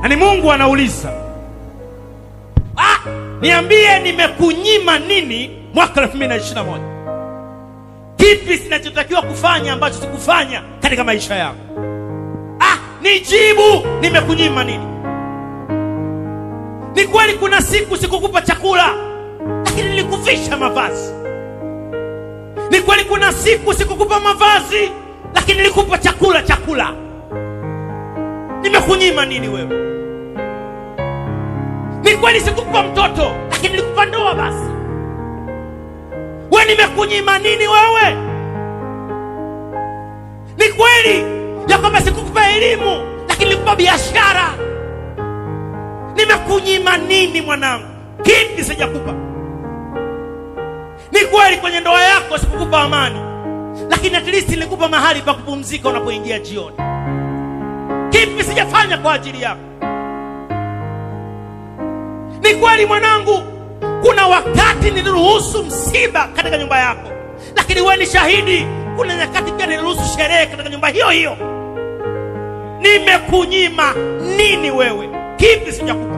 Na ni Mungu anauliza, niambie nimekunyima nini mwaka 2021? Kipi sinachotakiwa kufanya ambacho sikufanya katika maisha yako? Nijibu, nimekunyima nini? Ni kweli kuna siku sikukupa chakula, lakini nilikuvisha mavazi. Ni kweli kuna siku sikukupa mavazi, lakini nilikupa chakula. Nimekunyima nini wewe? Ni kweli sikukupa mtoto, lakini nilikupa ndoa basi. Wewe nimekunyima nini wewe? Ni kweli ya kwamba sikukupa elimu, lakini nilikupa biashara. Nimekunyima nini mwanangu? Kipi sijakupa? Ni kweli kwenye ndoa yako sikukupa amani, lakini at least nilikupa mahali pa kupumzika unapoingia jioni. Kipi sijafanya kwa ajili yako? Ni kweli mwanangu, kuna wakati niliruhusu msiba katika nyumba yako, lakini wewe ni shahidi, kuna nyakati pia niliruhusu sherehe katika nyumba hiyo. Nimekunyima nini wewe? Kipi sijakupa?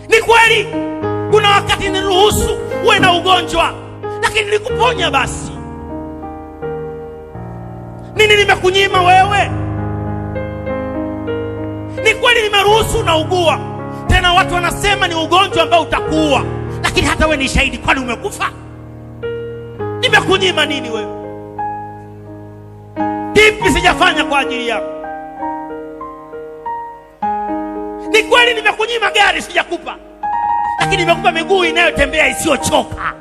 Ni kweli kuna wakati niliruhusu uwe na ugonjwa, lakini nilikuponya basi. Nini nimekunyima wewe? Ni kweli nimeruhusu unaugua, tena watu wanasema ni ugonjwa ambao utakuua, lakini hata wewe ni shahidi, kwani umekufa? Nimekunyima nini wewe? Kipi sijafanya kwa ajili yako? Ni kweli nimekunyima gari, sijakupa, lakini nimekupa miguu inayotembea isiyochoka.